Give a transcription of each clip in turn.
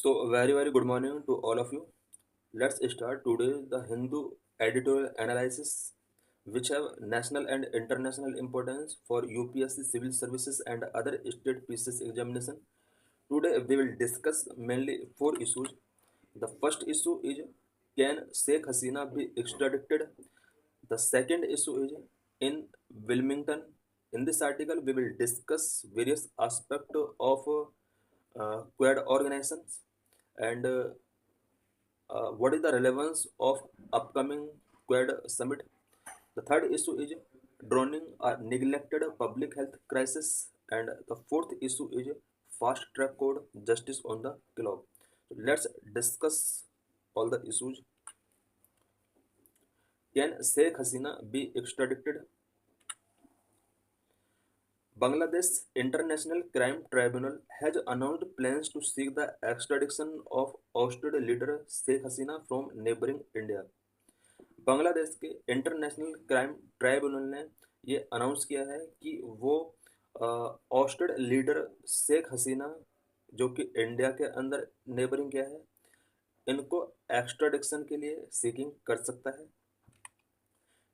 So, very good morning to all of you. Let's start today the Hindu editorial analysis, which have national and international importance for UPSC civil services and other state pieces examination. Today we will discuss mainly four issues. The first issue is, can Sheikh Hasina be extradited? The second issue is, in Wilmington. In this article, we will discuss various aspects of Quad organizations and what is the relevance of upcoming Quad summit. The third issue is drowning a neglected public health crisis, and the fourth issue is fast track code justice on the clock. So let's discuss all the issues. Can Sheikh Hasina be extradited? Bangladesh International Crime Tribunal has announced plans to seek the extradition of ousted leader Sheikh Hasina from neighboring India. Bangladesh के international crime tribunal ने ये announce किया है कि वो Oersted leader Sheikh Hasina जो कि India के अंदर नेबरिंग किया है इनको एक्स्ट्राडिक्शन के लिए सीकिंग कर सकता है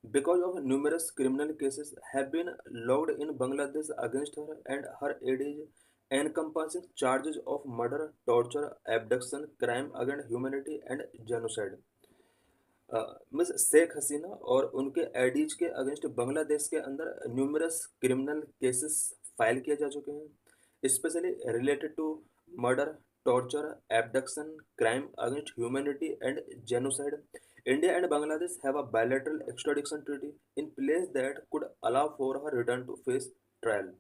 because of numerous criminal cases have been logged in Bangladesh against her and her aides encompassing charges of murder, torture, abduction, crime against humanity and genocide. Miss Sheikh Hasina और उनके एडीज के अगेंस्ट बांग्लादेश के अंदर न्यूमरस क्रिमिनल केसेस फाइल किए जा चुके हैं specially related to murder torture abduction crime against humanity and genocide India and Bangladesh have a bilateral extradition treaty in place that could allow for her return to face trial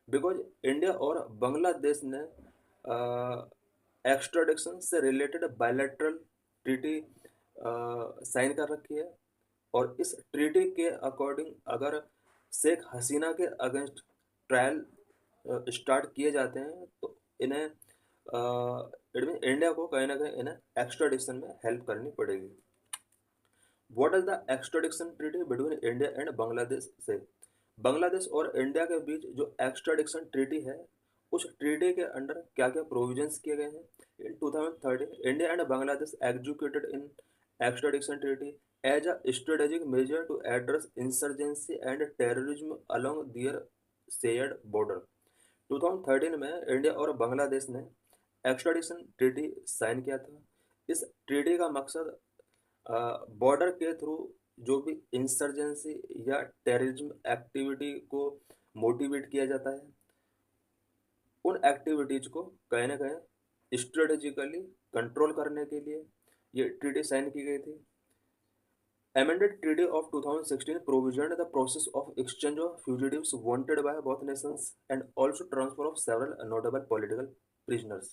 because India और बांग्लादेश ने एक्स्ट्राडिक्शन से related bilateral treaty sign कर रखी है और इस treaty के according अगर शेख हसीना के अगेंस्ट ट्रायल स्टार्ट किए जाते हैं तो इन्हें इंडिया को कहीं ना कहीं इन्हें एक्स्ट्राडिक्शन में हेल्प करनी पड़ेगी what is the extradition treaty between India and Bangladesh से बांग्लादेश और इंडिया के बीच जो एक्स्ट्राडिक्शन ट्रीटी है उस ट्रीटी के अंडर क्या क्या प्रोविजंस किए गए हैं इन 2013 India and Bangladesh executed in extradition treaty as a strategic measure to address insurgency and terrorism along their shared border. 2013 में इंडिया और बांग्लादेश ने एक्स्ट्राडिशन ट्रीटी साइन किया था इस ट्रीटी का मकसद बॉर्डर के थ्रू जो भी इंसर्जेंसी या टेररिज्म एक्टिविटी को मोटिवेट किया जाता है उन एक्टिविटीज को कहीं ना कहीं स्ट्रेटेजिकली कंट्रोल करने के लिए ये ट्रीटी साइन की गई थी amended treaty of 2016 provisioned the process of exchange of fugitives wanted by both nations and also transfer of several notable political prisoners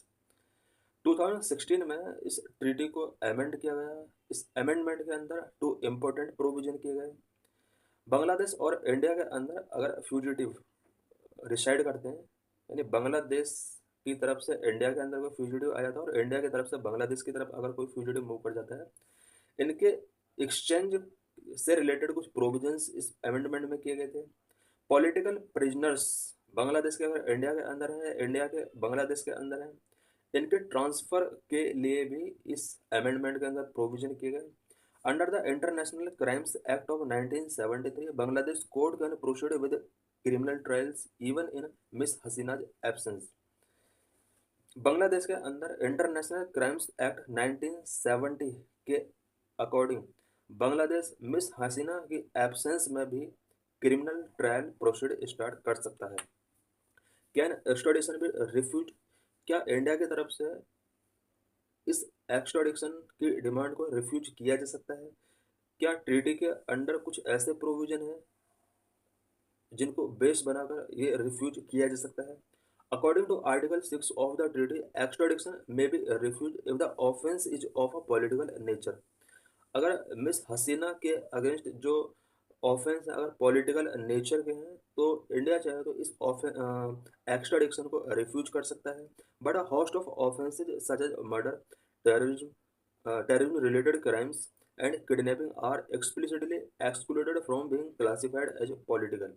2016 में इस ट्रीटी को अमेंड किया गया इस अमेंडमेंट के अंदर टू इम्पोर्टेंट प्रोविजन किए गए बांग्लादेश और इंडिया के अंदर अगर फ्यूजिटिव रिसाइड करते हैं यानी बांग्लादेश की तरफ से इंडिया के अंदर कोई फ्यूजिटिव आ जाता है और इंडिया की तरफ से बांग्लादेश की तरफ अगर कोई फ्यूजिटिव मूव कर जाता है इनके एक्सचेंज से रिलेटेड कुछ प्रोविजंस इस अमेंडमेंट में किए गए थे पॉलिटिकल प्रिजनर्स बांग्लादेश के अगर इंडिया के अंदर है इंडिया के बांग्लादेश के अंदर है इनके ट्रांसफर के लिए भी इस अमेंडमेंट के अंदर प्रोविजन किए गए under the international crimes act of 1973 Bangladesh court can proceed with criminal trials even in Miss Hasina's absence Bangladesh के अंदर इंटरनेशनल क्राइम्स एक्ट 1970 के अकॉर्डिंग बांग्लादेश मिस हसीना की एब्सेंस में भी क्रिमिनल ट्रायल प्रोसीड स्टार्ट कर सकता है कैन एक्स्ट्राडिशन बी रिफ्यूज क्या इंडिया की तरफ से इस एक्स्ट्राडिशन की डिमांड को रिफ्यूज किया जा सकता है क्या ट्रीटी के अंडर कुछ ऐसे प्रोविजन है जिनको बेस बनाकर ये रिफ्यूज किया जा सकता है According to Article 6 of the treaty, extradition may be refused if the offence is of a political nature. अगर मिस हसीना के अगेंस्ट जो ऑफेंस अगर पॉलिटिकल नेचर के हैं तो इंडिया चाहे तो इस एक्स्ट्राडिक्शन को रिफ्यूज कर सकता है but a host of offences such as murder terrorism related crimes and kidnapping are explicitly excluded from being classified as political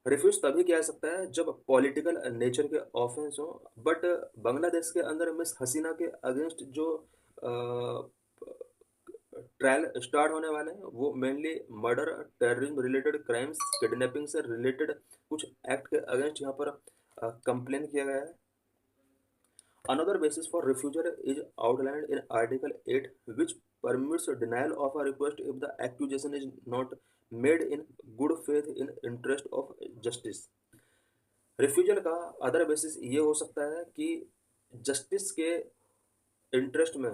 refuge तभी किया जा सकता है जब पॉलिटिकल नेचर के ऑफेंस हो, बट बांग्लादेश के अंदर मिस हसीना के अगेंस्ट जो ट्रायल स्टार्ट होने वाले हैं वो mainly murder, terrorism related crimes, kidnapping से रिलेटेड कुछ एक्ट के अगेंस्ट यहाँ पर कंप्लेन किया गया है। Another basis for refusal is outlined in Article 8, which permits denial of a request if the accusation is not made in good faith in interest of justice. Refusal का other basis ये हो सकता है कि justice के interest में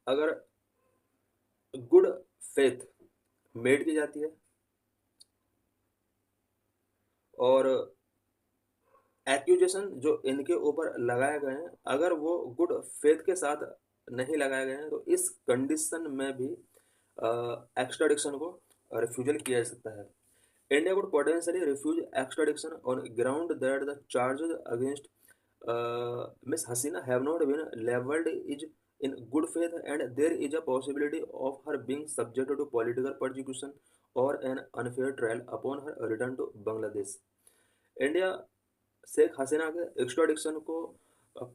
अगर good faith made की जाती है और एक्यूजेशन जो इनके ऊपर लगाए गए हैं अगर वो गुड फेथ के साथ नहीं लगाए गए हैं तो इस कंडीशन में भी एक्स्ट्राडिक्शन को रिफ्यूजल किया जा सकता है। India would potentially refuse extradition on ground that the charges against Ms. Hasina have not been leveled is in good faith and there is a possibility of her being subjected to political persecution or an unfair trial upon her return to Bangladesh. India Sheikh Hasina के extradition को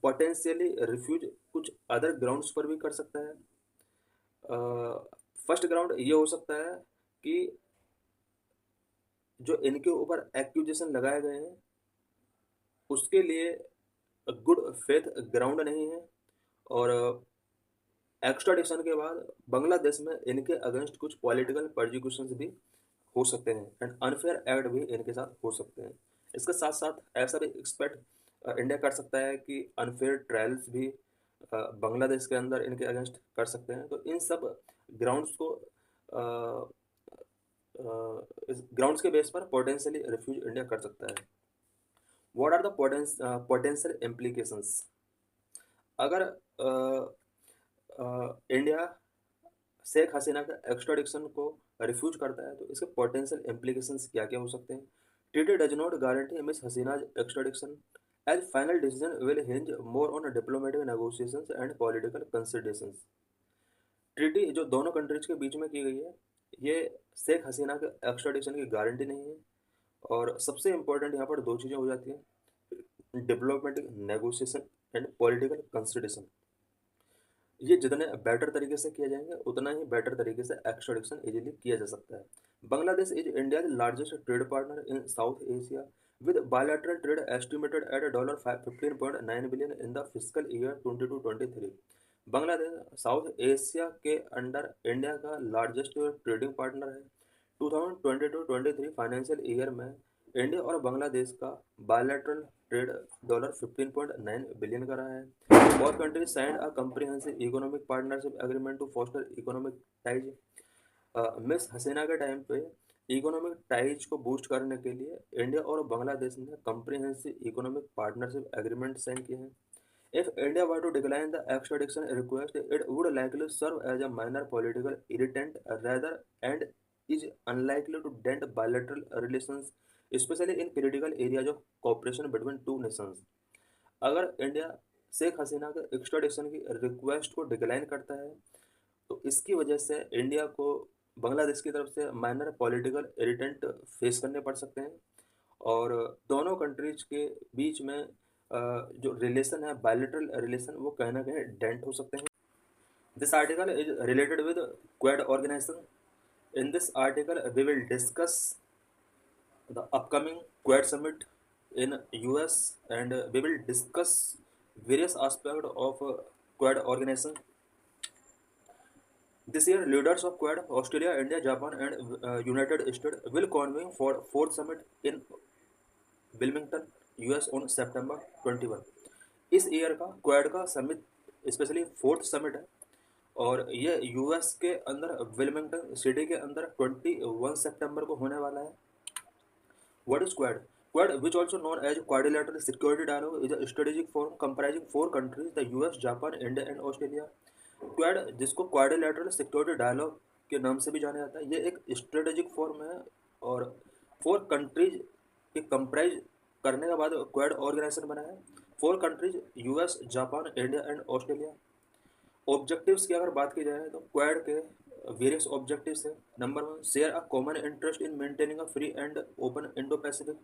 potentially refuse कुछ other grounds पर भी कर सकता है। First ground ये हो सकता है कि जो इनके ऊपर एक्यूजेशन लगाए गए हैं उसके लिए गुड फेथ ग्राउंड नहीं है और एक्स्ट्राडिक्शन के बाद बांग्लादेश में इनके अगेंस्ट कुछ पॉलिटिकल परजिक्यूशन भी हो सकते हैं एंड अनफेयर एक्ट भी इनके साथ हो सकते हैं। इसके साथ साथ ऐसा भी एक्सपेक्ट इंडिया कर सकता है कि अनफेयर ट्रायल्स भी बांग्लादेश के अंदर इनके अगेंस्ट कर सकते हैं। तो इन सब ग्राउंड्स को इस ग्राउंड्स के बेस पर पोटेंशियली रिफ्यूज इंडिया कर सकता है। What are the potential implications? अगर इंडिया शेख हसीना का एक्स्ट्राडिक्शन को रिफ्यूज करता है तो इसके पोटेंशियल इम्प्लीकेशंस क्या क्या हो सकते हैं? Treaty does not guarantee Miss Hasina's extradition as final decision will hinge more on diplomatic negotiations and political considerations. Treaty जो दोनों कंट्रीज के बीच में की गई है ये शेख हसीना के एक्स्ट्राडिक्शन की गारंटी नहीं है और सबसे इम्पोर्टेंट यहाँ पर दो चीज़ें हो जाती हैं, diplomatic negotiation and political consideration. ये जितने बेटर तरीके से किए जाएंगे उतना ही बेटर तरीके से एक्स्ट्राडिक्शन इजीली किया जा सकता है। Bangladesh is India largest trade partner in south Asia with bilateral trade estimated at $15.9 billion in the fiscal year 22-23। Bangladesh south Asia के अंडर इंडिया का लार्जेस्ट ट्रेडिंग पार्टनर है। 2022-23 फाइनेंशियल ईयर में इंडिया और बांग्लादेश का बायलैटरल ट्रेड $15.9 बिलियन का रहा है। Both countries signed a comprehensive economic partnership agreement to foster economic ties. Miss Hasina के टाइम पे इकोनॉमिक टाइज को बूस्ट करने के लिए इंडिया और बांग्लादेश ने comprehensive economic partnership agreement sign किए हैं। If India were to decline the extradition request, it would likely serve as a minor political irritant rather and is unlikely to dent bilateral relations, especially in critical areas of cooperation between two nations। अगर India Sheikh Hasina के extradition की request को decline करता है तो इसकी वजह से इंडिया को बांग्लादेश की तरफ से माइनर पॉलिटिकल इरिटेंट फेस करने पड़ सकते हैं और दोनों कंट्रीज के बीच में जो रिलेशन है बायलैटरल रिलेशन वो कहीं ना कहीं डेंट हो सकते हैं। This article is related with Quad organisation. In this article we will discuss the upcoming Quad summit in US and we will discuss various aspects of Quad organization. This year, leaders of Quad, Australia, India, Japan, and United States will convene for fourth summit in Wilmington, US on September 21। इस year का quad का summit specially fourth summit है और ये US के अंदर Wilmington city के अंदर 21 सितंबर को होने वाला है। What is Quad? Quad, which also known as Quadrilateral Security Dialogue, is a strategic forum comprising four countries: the US, Japan, India, and Australia। Quad जिसको क्वाड्रिलेटरल सिक्योरिटी डायलॉग के नाम से भी जाना जाता है, ये एक स्ट्रेटेजिक फोरम है और फोर कंट्रीज के कंप्राइज करने के बाद क्वाड ऑर्गेनाइजेशन बना है। Four countries US, Japan, India and Australia. Objectives की अगर बात की जाए तो क्वाड के वेरियस ऑब्जेक्टिव्स हैं। Number 1, share a common interest in maintaining a free and open Indo Pacific.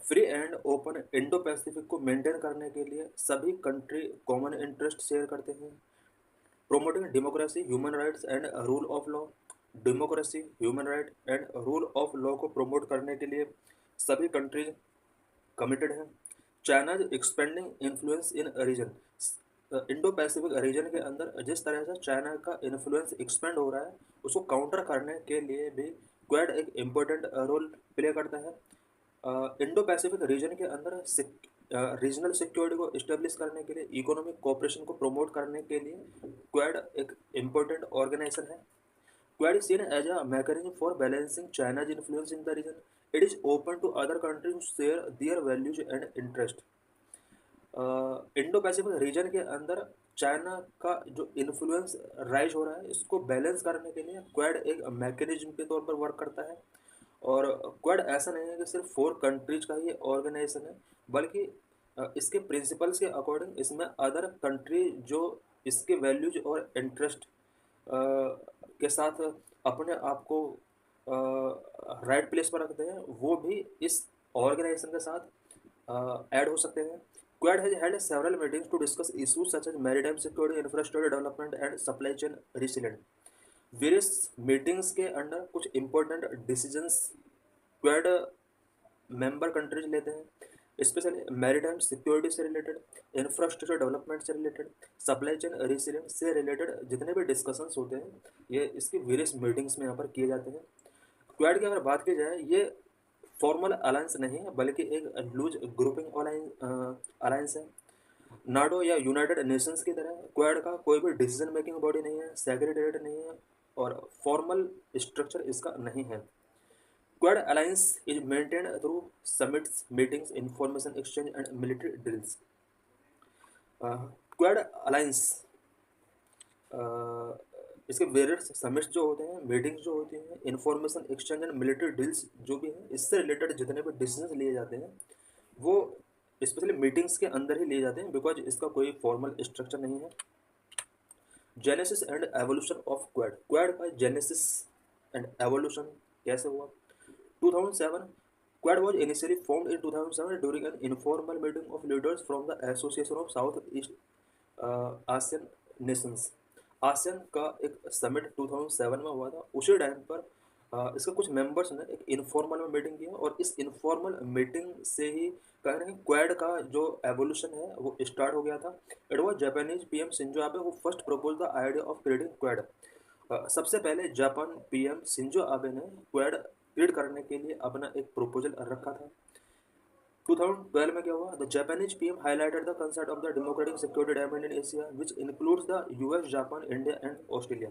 Free and open Indo Pacific को मेंटेन करने के लिए सभी कंट्री कॉमन इंटरेस्ट शेयर करते हैं। Promoting democracy, human rights and rule of law. Democracy, human right and rule of law को promote करने के लिए सभी कंट्रीज कमिटेड हैं। China expanding influence in region. Indo Pacific region के अंदर जिस तरह से चाइना का इन्फ्लुएंस एक्सपेंड हो रहा है, उसको काउंटर करने के लिए भी क्वाड एक इम्पोर्टेंट रोल प्ले करता है। इंडो पैसिफिक रीजन के अंदर रीजनल सिक्योरिटी को इस्टेब्लिश करने के लिए, इकोनॉमिक कोऑपरेशन को प्रमोट करने के लिए क्वाड एक इम्पोर्टेंट ऑर्गेनाइजेशन है। Quad is seen as a mechanism for balancing China's influence in the region. It is open to other countries to share their values and interest. Indo Pacific region के अंदर China का जो influence rise हो रहा है, इसको balance करने के लिए क्वाड एक मैकेनिज्म के तौर पर वर्क करता है। और क्वाड ऐसा नहीं है कि सिर्फ 4 कंट्रीज का ही ऑर्गेनाइजेशन है, बल्कि इसके प्रिंसिपल्स के अकॉर्डिंग इसमें अदर कंट्री जो इसके वैल्यूज और इंटरेस्ट के साथ अपने आप को राइट प्लेस पर रखते हैं, वो भी इस ऑर्गेनाइजेशन के साथ ऐड हो सकते हैं। Quad has held several meetings to discuss issues such as maritime security, infrastructure development and supply chain resilience. Various meetings के अंडर कुछ important decisions quad member countries लेते हैं, स्पेशली मैरीटाइम सिक्योरिटी से रिलेटेड, इंफ्रास्ट्रक्चर डेवलपमेंट से related, supply chain resilience से related जितने भी discussions होते हैं, ये इसकी वेरियस मीटिंग्स में यहाँ पर किए जाते हैं। क्वाड की अगर बात की जाए, ये फॉर्मल अलायंस नहीं है, बल्कि एक लूज ग्रुपिंग अलायंस है। नाटो या यूनाइटेड नेशंस की तरह क्वाड का कोई भी डिसीजन मेकिंग बॉडी नहीं है, सेक्रेटेरिएट नहीं है और फॉर्मल स्ट्रक्चर इसका नहीं है। Quad alliance is maintained through summits, meetings, information exchange and military drills. Quad alliance इसके वेरियस समिट्स जो होते हैं, मीटिंग्स जो होती हैं, information exchange and military deals जो भी हैं, इससे रिलेटेड जितने भी डिसीजन लिए जाते हैं, वो स्पेशली मीटिंग्स के अंदर ही लिए जाते हैं, बिकॉज इसका कोई फॉर्मल स्ट्रक्चर नहीं है। Genesis and evolution of Quad. Quad का जेनेसिस एंड एवोल्यूशन कैसे हुआ? 2007, Quad was initially formed in 2007 during an informal meeting of leaders from the Association of Southeast Asian Nations. ASEAN का एक summit 2007 में हुआ था। उसी टाइम पर इसके कुछ मेंबर्स ने एक इनफॉर्मल में मीटिंग किया और इस इनफॉर्मल मीटिंग से ही कह रहे हैं क्वाड का जो एवोल्यूशन है वो स्टार्ट हो गया था। It was Japanese PM Shinzo Abe who first propose the idea of creating quad. सबसे पहले जापान पीएम शिंजो आबे ने क्वाड क्रिएट करने के लिए अपना एक प्रपोजल रखा था। 2012 में क्या हुआ? The Japanese PM highlighted the concept of the democratic security diamond in Asia which includes the US, Japan, India and Australia.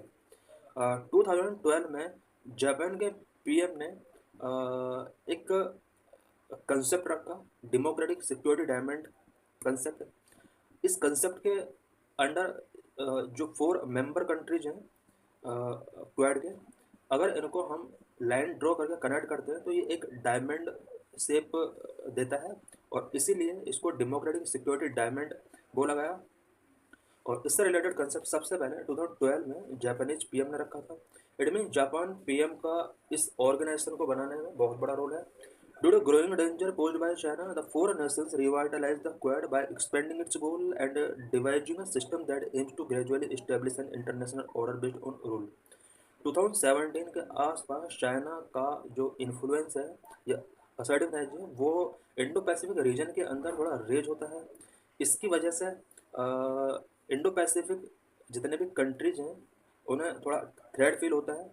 2012 में जापान के पीएम ने एक कंसेप्ट रखा, डेमोक्रेटिक सिक्योरिटी डायमंड कंसेप्ट। इस कंसेप्ट के अंडर जो 4 मेंबर कंट्रीज हैं quad के, अगर इनको हम लाइन ड्रॉ करके कनेक्ट करते हैं तो ये एक डायमंड शेप देता है और इसीलिए इसको डेमोक्रेटिक सिक्योरिटी डायमंड बोला गया। और इससे रिलेटेड कंसेप्ट सबसे पहले 2012 में जापानीज पीएम ने रखा था। इट मीन जापान पीएम का इस ऑर्गेनाइजेशन को बनाने में बहुत बड़ा रोल है। Due to growing danger posed by China, the 4 nations revitalized the Quad by expanding its goal and devising a system that aims to gradually establish an international order based on rule. 2017 के आसपास China का जो influence है या assertiveness है वो Indo Pacific region के अंदर थोड़ा रेज होता है। इसकी वजह से इंडो पैसिफिक जितने भी कंट्रीज हैं उन्हें थोड़ा थ्रेट फील होता है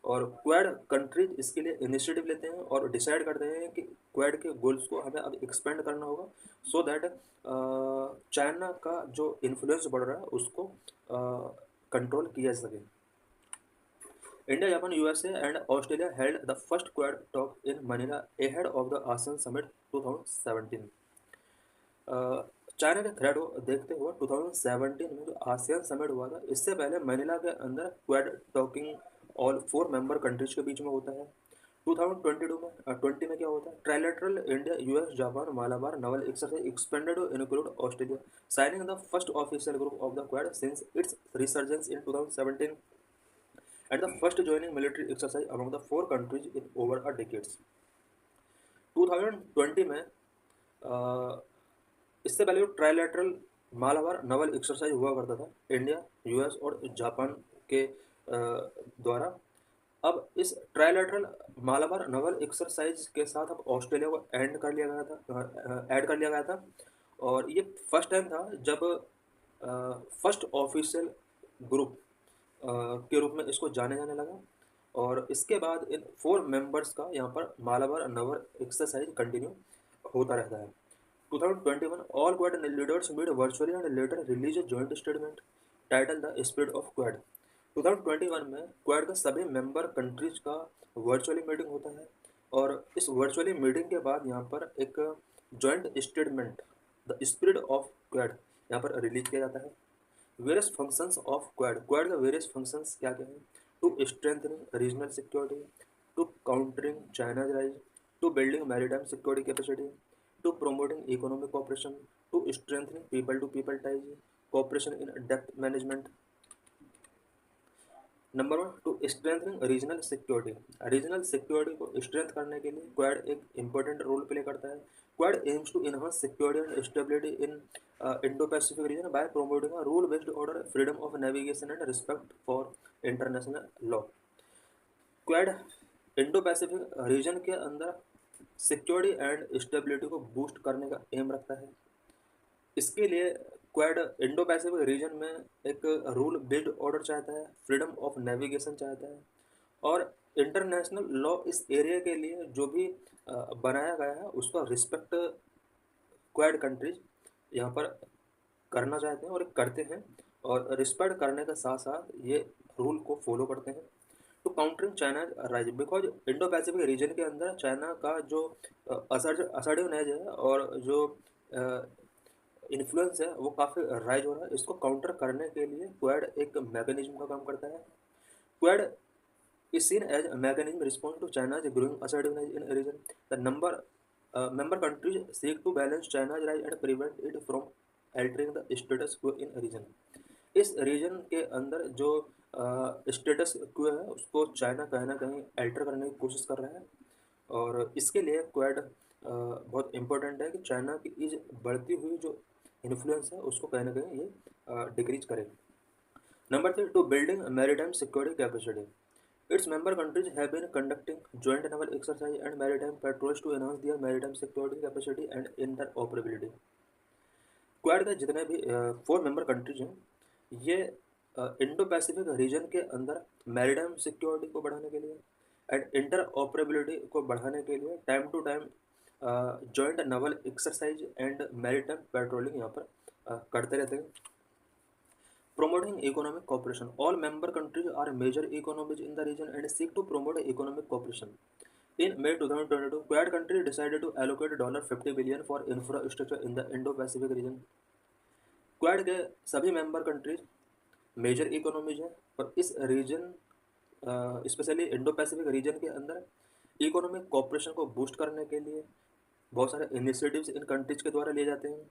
और क्वाड कंट्रीज इसके लिए इनिशिएटिव लेते हैं और डिसाइड करते हैं कि क्वाड के गोल्स को हमें अब एक्सपेंड करना होगा सो दैट चाइना का जो इन्फ्लुएंस बढ़ रहा है उसको कंट्रोल किया जा सके। India, Japan, USA and Australia held the first Quad talk in Manila ahead of the ASEAN Summit 2017. China के थ्रेट को देखते हुए 2017 में जो आसियान समिट हुआ था, इससे पहले मनीला के अंदर quad talking all 4 member countries के बीच में होता है। 2022 में 20 में क्या होता है, trilateral India US Japan Malabar naval exercise expanded to include Australia, signing the first official group of the Quad since its resurgence in 2017 and the first joining military exercise among the four countries in over a decades. 2020 में इससे पहले trilateral Malabar naval exercise हुआ करता था India US और Japan के द्वारा। अब इस ट्राइलेटरल मालाबार नवल एक्सरसाइज के साथ अब ऑस्ट्रेलिया को ऐड कर लिया गया था और ये फर्स्ट टाइम था जब फर्स्ट ऑफिशियल ग्रुप के रूप में इसको जाने जाने लगा और इसके बाद इन 4 मेंबर्स का यहाँ पर मालाबार नवल एक्सरसाइज कंटिन्यू होता रहता है। 2021 all Quad leaders meet virtually and later release a joint statement titled The Spirit of Quad। 2021 में क्वाड का सभी मेंबर कंट्रीज का वर्चुअली मीटिंग होता है और इस वर्चुअली मीटिंग के बाद यहाँ पर एक joint statement the spirit of Quad यहाँ पर रिलीज किया जाता है। Various functions of Quad, Quad का वेरियस फंक्शंस क्या क्या है, to strengthening regional security, to countering China rise, to building maritime security capacity, to promoting economic cooperation, to strengthening people-to-people ties, cooperation in debt management. Number 1, to strengthening regional security, regional security को strength करने के लिए quad एक important role play करता है। Quad aims to enhance security and stability in Indo Pacific region by promoting a rule based order, freedom of navigation and respect for international law. Quad Indo Pacific region के अंदर security and stability को boost करने का M रखता है। इसके लिए quad Indo Pacific reason में एक रूल बेस्ड ऑर्डर चाहता है, फ्रीडम ऑफ नेविगेशन चाहता है और इंटरनेशनल लॉ इस एरिया के लिए जो भी बनाया गया है उसका रिस्पेक्ट क्वाड कंट्रीज यहाँ पर करना चाहते हैं और करते हैं और रिस्पेक्ट करने के साथ साथ ये रूल को फॉलो करते हैं। To countering China rise, because Indo Pacific region के अंदर चाइना का जो असर्टिवनेस है और जो इन्फ्लुएंस है वो काफ़ी राइज हो रहा है। इसको काउंटर करने के लिए क्वाड एक मैकेनिज्म का काम करता है। Quad is seen as a mechanism response to China's growing assertiveness in a region. The member countries seek to balance China's rise and prevent it from altering the status quo in a region. इस reason के अंदर जो status क्वो है उसको China कहीं ना कहीं alter करने की कोशिश कर रहा है और इसके लिए क्वाड बहुत इम्पोर्टेंट है कि चाइना की इस बढ़ती हुई जो इन्फ्लुएंस है उसको कहीं ना कहीं ये डिक्रीज करे। Number 3, to building maritime security capacity, its member countries have been conducting joint naval exercise and maritime patrols to enhance their maritime security capacity and interoperability। Quad के जितने भी 4 मेंबर कंट्रीज हैं ये इंडो पैसिफिक रीजन के अंदर maritime security को बढ़ाने के लिए एंड इंटरऑपरेबिलिटी को बढ़ाने के लिए time to time joint naval exercise and maritime patrolling यहाँ पर करते रहते हैं। Promoting economic cooperation, all member countries are major economies in the region and seek to promote economic cooperation. In May 2022, Quad countries decided to allocate $50 billion for infrastructure in the Indo-Pacific region. Quad के सभी member countries major economies हैं और इस region specially Indo Pacific region के अंदर economic cooperation को boost करने के लिए बहुत सारे इनिशिएटिव्स इन कंट्रीज के द्वारा लिए जाते हैं।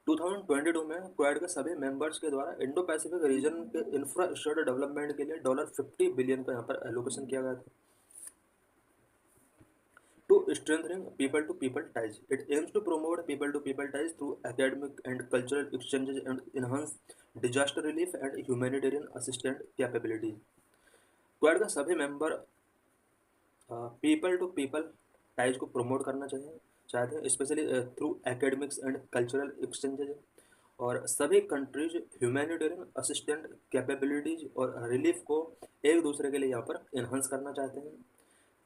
2022 में क्वाड के सभी मेंबर्स के द्वारा इंडो पैसिफिक रीजन के इंफ्रास्ट्रक्चर डेवलपमेंट के लिए $50 बिलियन का यहाँ पर एलोकेशन किया गया था। To strengthening people to people ties, it aims to promote people to people ties through academic and cultural exchanges and enhance disaster relief and humanitarian assistant capabilities. Quad का सभी member people to people ties को promote करना चाहते हैं specially through academics and cultural exchanges और सभी countries humanitarian assistant capabilities और relief को एक दूसरे के लिए यहाँ पर इन्हांस करना चाहते हैं।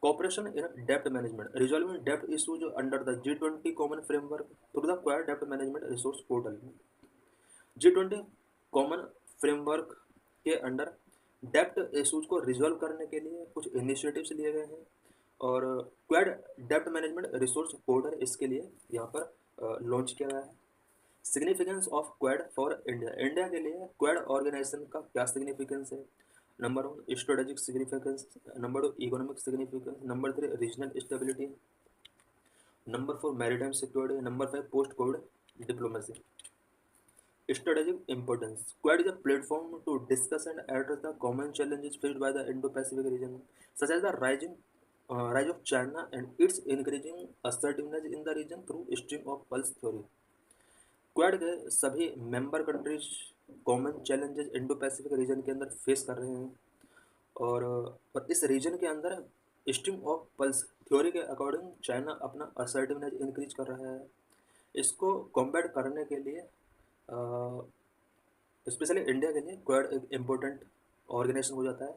Cooperation in dept management, resolving dept issues under the G20 common framework through the quad dept management resource portal. G20 common framework के अंडर डेप्ट इशूज को रिजॉल्व करने के लिए कुछ इनिशिएटिव्स लिए गए हैं और क्वाड डेप्ट मैनेजमेंट रिसोर्स पोर्टल इसके लिए यहाँ पर लॉन्च किया गया है। Significance of quad for India, India के लिए क्वाड ऑर्गेनाइजेशन का क्या सिग्निफिकेंस है। Number one, strategic significance. Number two, economic significance. Number three, regional stability. Number four, maritime security. Number five, post-COVID diplomacy. Strategic importance. Quad is a platform to discuss and address the common challenges faced by the Indo-Pacific region, such as the rise of China and its increasing assertiveness in the region through stream of pulse theory. Quad के सभी member countries common challenges Indo Pacific region के अंदर face कर रहे हैं और इस reason के अंदर स्ट्रीम ऑफ पल्स थ्योरी के अकॉर्डिंग चाइना अपना असर्टिवनेस इंक्रीज कर रहा है। इसको कॉम्बैट करने के लिए स्पेशली इंडिया के लिए क्वाड एक इम्पोर्टेंट ऑर्गेनाइजेशन हो जाता है।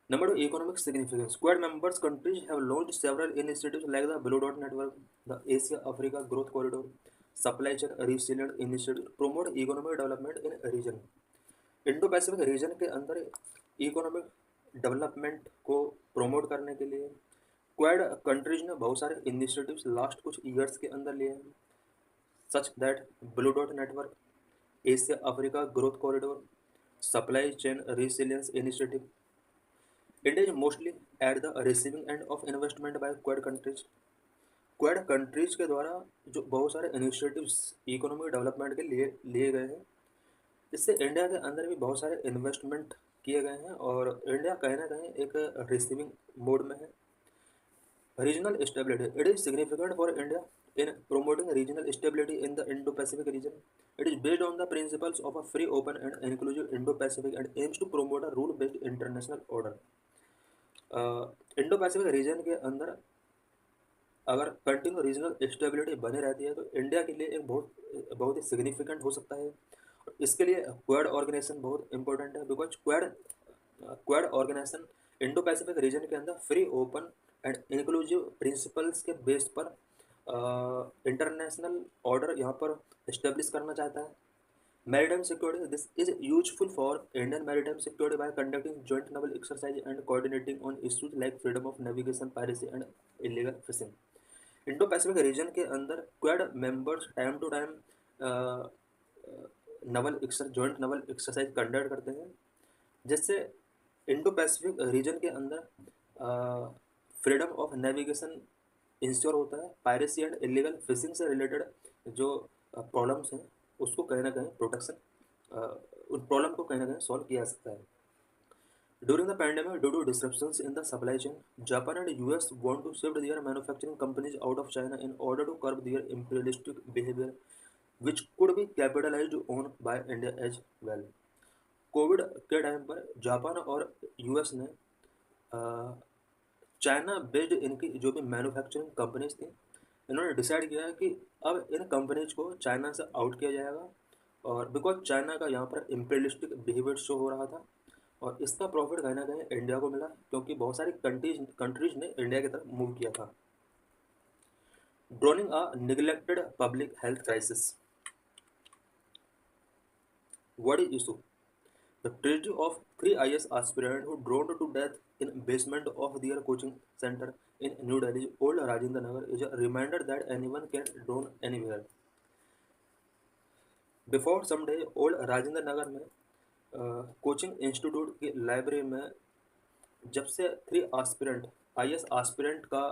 Number two, economic significance. Quad members countries have launched several initiatives like the Blue Dot Network, the Asia Africa growth corridor, supply chain resilient initiative promote economic development in region. Indo Pacific region के अंदर economic development को promote करने के लिए quad countries ने बहुत सारे initiatives last कुछ ईयर्स के अंदर लिए हैं, such that blue Dot network, Asia Africa growth corridor, supply chain resilience initiative. India is mostly at the receiving end of investment by quad countries. Quad countries के द्वारा जो बहुत सारे इनिशिएटिव्स इकोनॉमिक डेवलपमेंट के लिए लिए गए हैं, इससे इंडिया के अंदर भी बहुत सारे इन्वेस्टमेंट किए गए हैं और इंडिया कहीं ना कहीं एक रिसीविंग मोड में है। Regional stability. It is significant for India in promoting regional stability in the Indo-Pacific region. It is based on the principles of a free, open and inclusive Indo-Pacific and aims to promote a rule-based international order. Indo Pacific region के अंदर अगर continue regional stability बनी रहती है तो India के लिए एक बहुत ही सिग्निफिकेंट हो सकता है। इसके लिए क्वाड ऑर्गेनाइजेशन बहुत इंपॉर्टेंट है, because Quad organisation Indo Pacific region के अंदर free, open and inclusive principles के बेस पर इंटरनेशनल ऑर्डर यहाँ पर इस्टेब्लिश करना चाहता है। Maritime security. This is useful for Indian maritime security by conducting joint naval exercise and coordinating on issues like freedom of navigation, piracy and illegal fishing. Indo Pacific region के अंदर Quad members time to time joint naval exercise conduct करते हैं, जिससे Indo Pacific region के अंदर freedom of navigation ensure होता है। Piracy and illegal fishing से रिलेटेड जो प्रॉब्लम्स हैं उसको कहीं ना कहीं उन प्रॉब्लम को कहीं ना कहीं सॉल्व किया जा सकता है। During the pandemic, due to disruptions in the supply chain, Japan and US want to shift their manufacturing companies out of China in order to curb their imperialistic behaviour which could be capitalised on by India as well. Covid के time पर Japan और US ने China based इनकी जो भी manufacturing companies थी, इन्होंने decide किया है कि अब इन कंपनीज को चाइना से आउट किया जाएगा, और बिकॉज चाइना का यहाँ पर इम्पीरियलिस्टिक बिहेवियर शो हो रहा था और इसका प्रॉफिट कहीं ना कहीं इंडिया को मिला, क्योंकि बहुत सारी कंट्रीज ने इंडिया की तरफ मूव किया था। Droning a neglected public health crisis. What is issue? The tragedy of three IS aspirants who drowned to death in basement of their coaching center in New Delhi's old Rajendra Nagar is a reminder that anyone can drown anywhere. Before some day, old Rajendra Nagar में coaching institute की library में जब से IS आस्पिरेंट का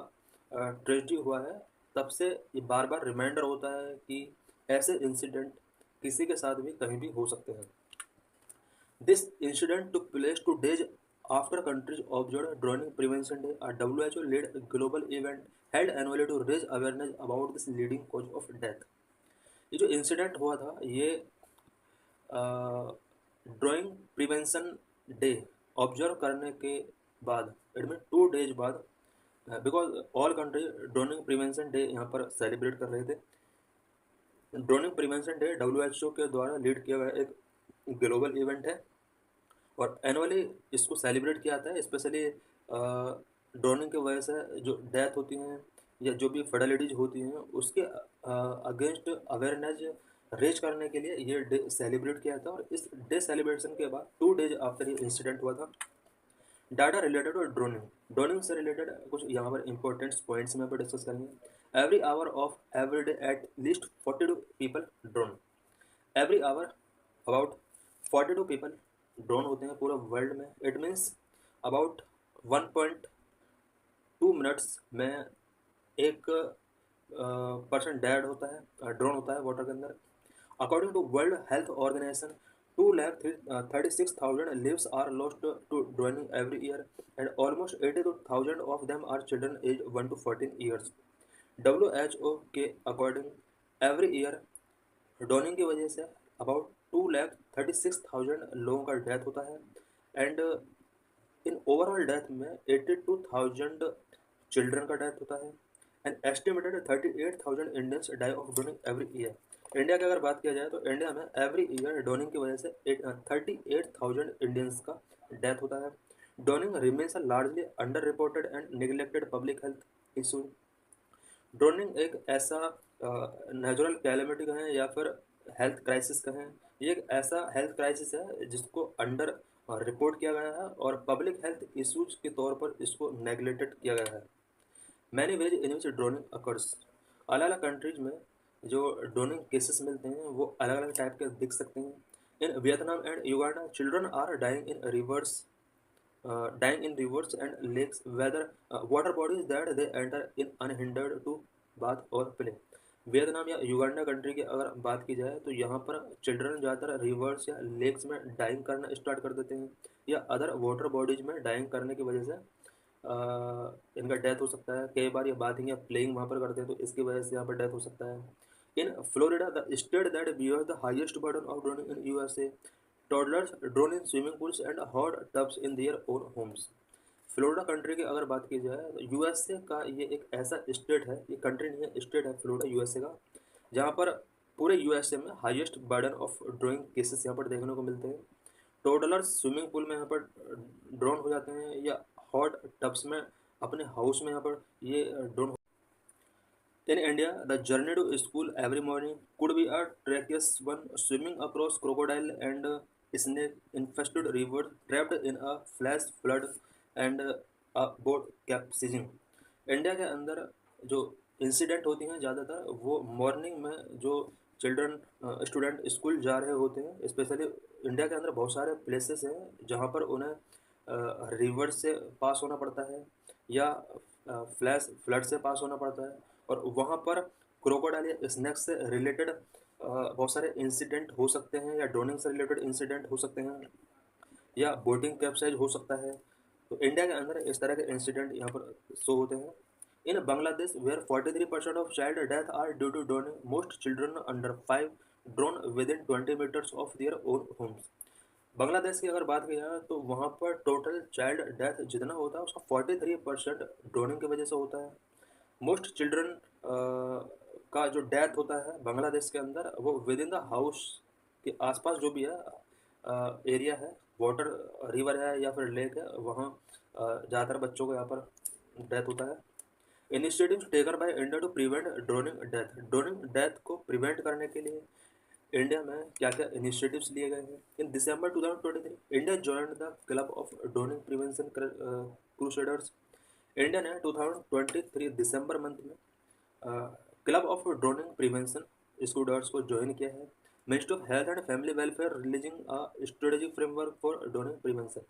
tragedy हुआ है, तब से ये बार बार रिमाइंडर होता है कि ऐसे इंसिडेंट किसी के साथ भी कहीं भी हो सकते हैं। This incident took place 2 days after countries observed Drowning Prevention Day, a WHO-led global event held annually to raise awareness about this leading cause of death. ये जो इंसिडेंट हुआ था ये ड्राइंग प्रिवेंशन डे ऑब्जर्व करने के बाद, it mean 2 days बाद, because all country drawing prevention day यहाँ पर सेलिब्रेट कर रहे थे। ड्राइंग प्रिवेंशन डे WHO के द्वारा लीड किया गया एक ग्लोबल इवेंट है और एनुअली इसको सेलिब्रेट किया जाता है, स्पेशली ड्रोनिंग की वजह से जो डेथ होती हैं या जो भी फर्टिलिटीज होती हैं उसके अगेंस्ट अवेयरनेस रेज करने के लिए ये डे सेलिब्रेट किया था। और इस डे सेलिब्रेशन के बाद 2 days आफ्टर ये इंसिडेंट हुआ था। डाटा रिलेटेड और ड्रोनिंग से रिलेटेड कुछ यहाँ पर इंपॉर्टेंट पॉइंट्स में डिस्कस करेंगे। Every hour of every day at least 42 people drone. Every hour about 42 people drone होते हैं पूरा वर्ल्ड में, इट मीन्स अबाउट 1.2 मिनट्स में एक पर्सन डेड होता है, ड्रोन होता है वाटर के अंदर। According to World Health Organization 2,36,000 lives are lost to drowning every year, and almost 82,000 of them are children aged 1 to 14 years. WHO के अकॉर्डिंग एवरी ईयर ड्रोनिंग की वजह से अबाउट 2,36,000 लोगों का डेथ होता है, एंड इन ओवरऑल डेथ में 82,000 children का death होता है, and estimated 38,000 Indians die of drowning every year. India की अगर बात किया जाए तो इंडिया में एवरी ईयर ड्रोनिंग की वजह से 38,000 इंडियंस का डेथ होता है। Droning remains largely under reported and neglected public health issue. Droning एक ऐसा नेचुरल कैलेमिटी कहें या फिर हेल्थ क्राइसिस कहें, ये एक ऐसा हेल्थ क्राइसिस है जिसको अंडर रिपोर्ट किया गया है और पब्लिक हेल्थ इश्यूज के तौर पर इसको नेगलेक्टेड किया गया है। Many ways in which droning occurs, अलग अलग कंट्रीज में जो ड्रोनिंग केसेस मिलते हैं वो अलग अलग टाइप के दिख सकते हैं। In Vietnam and Uganda children are dying in rivers and lakes, whether water bodies that they enter in unhindered to bath or play। Vietnam या युगांडा कंट्री की अगर बात की जाए तो यहाँ पर चिल्ड्रन ज़्यादातर रिवर्स या लेक्स में डाइंग करना स्टार्ट कर देते हैं, या अदर वाटर बॉडीज में डाइंग करने की वजह से इनका डेथ हो सकता है। कई बार ये बाथिंग या प्लेइंग वहाँ पर करते हैं तो इसकी वजह से यहाँ पर डेथ हो सकता है। In Florida the state that bears the highest burden of drowning in USA, toddlers drown in swimming pools and hot tubs in their own homes. Florida country की अगर बात की जाए तो यूएसए का ये एक ऐसा स्टेट है, ये कंट्री नहीं है, स्टेट है फ्लोरिडा यूएसए का, जहाँ पर पूरे यूएसए में highest burden of drawing cases यहाँ पर देखने को मिलते हैं। टोडलर्स स्विमिंग पूल में यहाँ पर ड्रोन हो जाते हैं, या हॉट टब्स में अपने हाउस में यहाँ पर ये drone. In India, the journey to school every morning could be a treacherous one, swimming across crocodile and snake-infested rivers, trapped in a flash flood and a boat capsizing। India के अंदर जो incident होती हैं ज़्यादातर वो morning में जो children student school जा रहे होते हैं। स्पेशली इंडिया के अंदर बहुत सारे प्लेसेस हैं जहाँ पर उन्हें रिवर से पास होना पड़ता है या फ्लैश फ्लड से पास होना पड़ता है, और वहाँ पर क्रोकोडाइल या स्नैक से रिलेटेड बहुत सारे इंसिडेंट हो सकते हैं, या ड्रोनिंग से रिलेटेड इंसिडेंट हो सकते हैं, या बोटिंग कैप्साइज हो सकता है। तो इंडिया के अंदर इस तरह के इंसिडेंट यहाँ पर शो होते हैं। In Bangladesh where 43% of child death are due to drowning, most children under 5 drown within 20 metres of their own homes. Bangladesh की अगर बात की जाए तो वहाँ पर टोटल चाइल्ड डेथ जितना होता है उसका 43% ड्रोनिंग की वजह से होता है। मोस्ट चिल्ड्रन का जो डेथ होता है बांग्लादेश के अंदर वो विद इन द हाउस के आसपास जो भी है एरिया है, वाटर रिवर है या फिर लेक है, वहाँ ज़्यादातर बच्चों को यहाँ पर डेथ होता है। Initiatives taken by India to prevent drowning death, drowning death को प्रिवेंट करने के लिए इंडिया में क्या क्या इनिशिएटिव्स लिए गए हैं। इन दिसंबर 2023 India joined the club of droning prevention crusaders. India ने 2023 दिसंबर मंथ में क्लब ऑफ ड्रोनिंग प्रिवेंशन स्कूडर्स को ज्वाइन किया है। Ministry of health and family welfare releasing a strategic framework for droning prevention.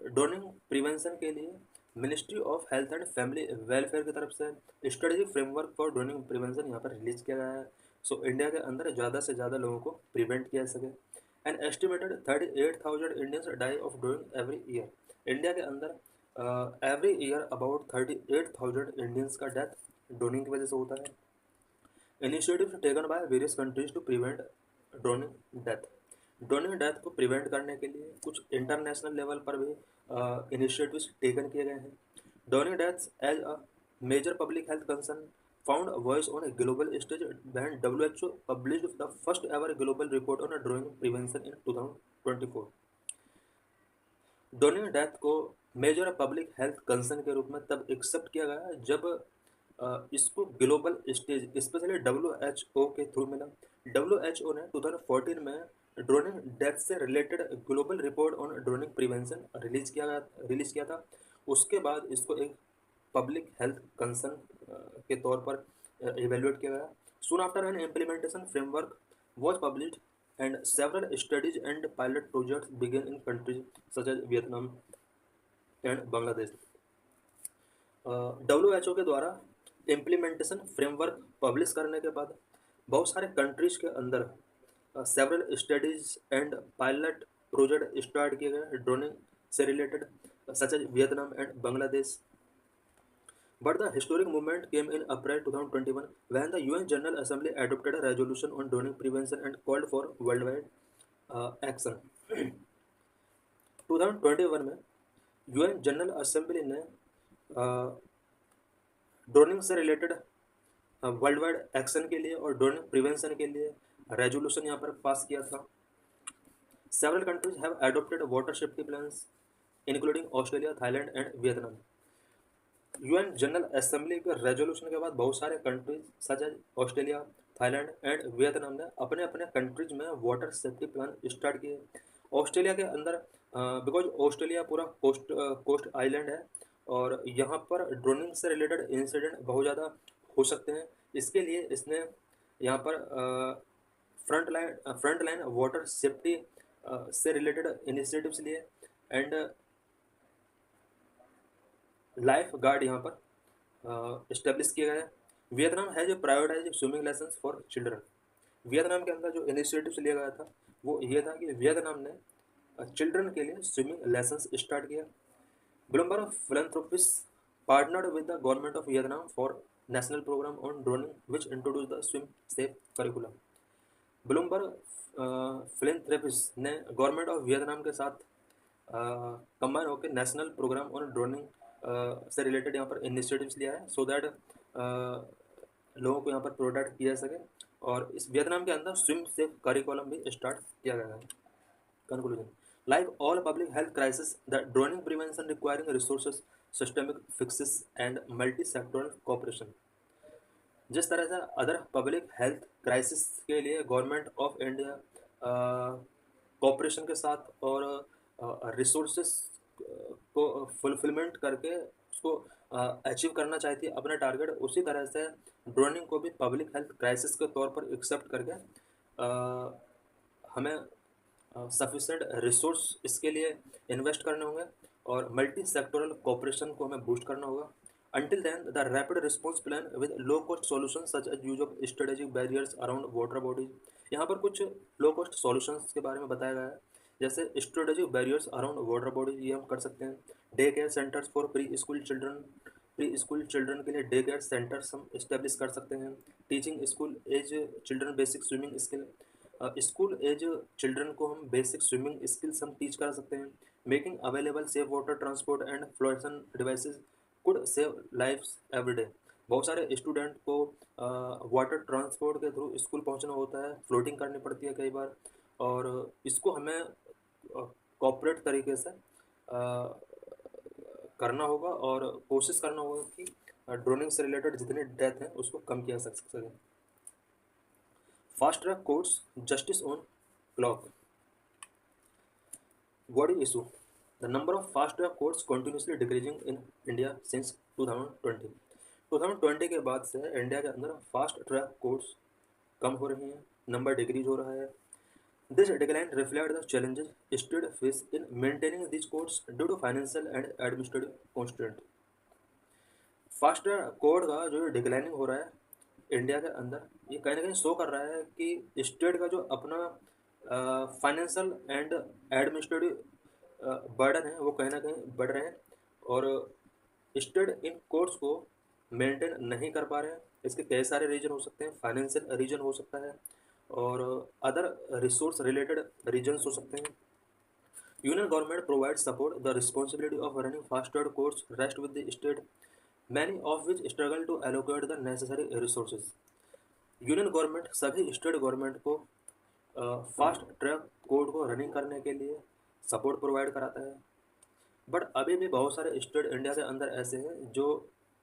Droning prevention के लिए ministry of health and family welfare की तरफ से strategic framework for droning prevention यहाँ पर रिलीज किया गया है। सो इंडिया के अंदर ज़्यादा से ज़्यादा लोगों को प्रिवेंट किया जा सके। And estimated 38,000 Indians die of drowning every year. India के अंदर एवरी ईयर अबाउट 38,000 इंडियंस का डेथ ड्रोनिंग की वजह से होता है। Initiative taken by various countries to prevent drowning death. Drowning death को प्रिवेंट करने के लिए कुछ इंटरनेशनल लेवल पर भी इनिशिएटिव्स टेकन किए गए हैं। Drowning deaths as a major public health concern found a voice on a global stage when WHO published the first ever global report on drowning prevention in 2024। Droning death को major public health concern के रूप में तब accept किया गया जब इसको global stage specially WHO के थ्रू मिला। WHO ने 2014 में ड्रोनिंग डेथ से related global report on droning prevention release किया था। उसके बाद इसको एक पब्लिक हेल्थ कंसर्न के तौर पर इवेल्युएट किया गया। Soon after an implementation framework was published and several studies and pilot projects began in countries such as Vietnam and Bangladesh. WHO के द्वारा इम्प्लीमेंटेशन फ्रेमवर्क पब्लिश करने के बाद बहुत सारे कंट्रीज के अंदर several studies and pilot project start किए गए ड्रोनिंग से related such as Vietnam and Bangladesh. But the historic movement came in April 2021 when the UN General Assembly adopted a resolution on droning prevention and called for worldwide action. 2021 में UN general assembly ने droning से related world wide action के लिए और droning prevention के लिए resolution यहाँ पर पास किया था. Several countries have adopted water safety plans including Australia, Thailand and Vietnam. UN general assembly के रेजोल्यूशन के बाद बहुत सारे countries such as Australia, Thailand and Vietnam ने अपने अपने कंट्रीज में वाटर सेफ्टी प्लान स्टार्ट किए. ऑस्ट्रेलिया के अंदर बिकॉज ऑस्ट्रेलिया पूरा कोस्ट आइलैंड है और यहाँ पर ड्रोनिंग से रिलेटेड इंसिडेंट बहुत ज़्यादा हो सकते हैं. इसके लिए इसने यहाँ पर फ्रंट लाइन वाटर सेफ्टी से रिलेटेड इनिशिएटिव्स लिए एंड लाइफ गार्ड यहाँ पर इस्टेब्लिश किया गया है. वियतनाम है जो prioritise swimming lesson for children. Vietnam के अंदर जो इनिशिएटिव लिया गया था वो ये था कि वियतनाम ने चिल्ड्रन के लिए स्विमिंग लेसन्स स्टार्ट किया. Bloomberg philanthropist partnered with the government of Vietnam for national programme on drowning which introduce the swim safe curriculum. Bloomberg philanthropist ने गवर्नमेंट ऑफ वियतनाम के साथ कंबाइन होकर नेशनल प्रोग्राम ऑन ड्रोनिंग से related यहाँ पर initiatives लिया है so that लोगों को यहाँ पर प्रोटेक्ट किया जा सके. और इस वियतनाम के अंदर स्विम सेफ करिकुलम भी स्टार्ट किया गया है. Conclusion. Like all public health crises, the drowning prevention requiring resources, systemic fixes and multi-sectoral cooperation. जिस तरह से अदर पब्लिक हेल्थ क्राइसिस के लिए गवर्नमेंट ऑफ इंडिया कोऑपरेशन के साथ और रिसोर्सेस को फुलफिलमेंट करके उसको अचीव करना चाहती है अपना टारगेट, उसी तरह से ड्रोनिंग को भी पब्लिक हेल्थ क्राइसिस के तौर पर एक्सेप्ट करके हमें सफिशेंट रिसोर्स इसके लिए इन्वेस्ट करने होंगे और मल्टी सेक्टोरल कोऑपरेशन को हमें बूस्ट करना होगा. Until then, the rapid response plan with low cost solutions such as use of strategic barriers around water bodies. यहाँ पर कुछ लो कॉस्ट सॉल्यूशंस के बारे में बताया गया है जैसे strategic barriers around water bodies, ये हम कर सकते हैं. Day care centres for preschool children के लिए डे केयर सेंटर्स हम इस्टेब्लिश कर सकते हैं. Teaching school age children basic swimming skill. School age children को हम बेसिक स्विमिंग स्किल्स हम टीच कर सकते हैं. Making available safe water transport and flotation devices could save lifes every day. बहुत सारे स्टूडेंट को वाटर ट्रांसपोर्ट के थ्रू स्कूल पहुंचना होता है, फ्लोटिंग करनी पड़ती है कई बार, और इसको हमें कॉपरेट तरीके से करना होगा और कोशिश करना होगा कि ड्रोनिंग से रिलेटेड जितने डेथ हैं उसको कम किया जा सके. Fast track courts justice on clock. What is issue? The number of fast track courts continuously decreasing in India since 2020. 2020 के बाद से इंडिया के अंदर फास्ट ट्रैक कोर्ट्स कम हो रही हैं, नंबर डिक्रीज हो रहा है. This decline reflects the challenges states face in maintaining these courts due to financial and administrative constraint. Fast track court का जो डिक्लाइनिंग हो रहा है इंडिया के अंदर, ये कहीं ना कहीं शो कर रहा है कि स्टेट का जो अपना फाइनेंशियल एंड एडमिनिस्ट्रेटिव बर्डन है वो कहीं ना कहीं बढ़ रहे हैं और स्टेट इन कोर्ट्स को मेंटेन नहीं कर पा रहे हैं. इसके कई सारे रीजन हो सकते हैं. फाइनेंशियल रीजन हो सकता है और अदर रिसोर्स रिलेटेड रीजन्स हो सकते हैं. Union government provide support the responsibility of running fast track courts rest with the state, many of which struggle to allocate the necessary resources. Union government सभी state government को fast track court को running करने के लिए support provide कराता है, but अभी भी बहुत सारे स्टेट इंडिया के अंदर ऐसे हैं जो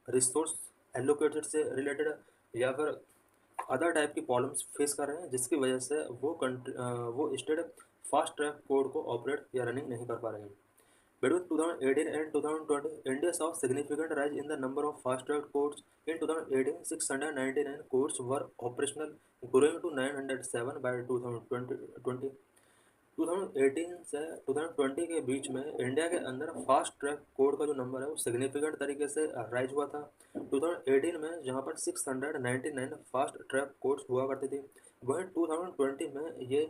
रिसोर्स एलोकेटेड से रिलेटेड या फिर अदर टाइप की प्रॉब्लम्स फेस कर रहे हैं जिसकी वजह से वो स्टेट फास्ट ट्रैक कोर्ट को ऑपरेट या रनिंग नहीं कर पा रहे हैं. Between 2018 and 2020, India saw significant rise in the number of fast-track courts. In 2018, 699 courts were operational, growing to 907 by 2020. 2018 से 2020 के बीच में इंडिया के अंदर फास्ट ट्रैक कोर्ट का जो नंबर है वो सिग्निफिकेंट तरीके से राइज हुआ था। 2018 में जहां पर 699 फास्ट ट्रैक कोर्ट्स हुआ करते थे, वहीं 2020 में ये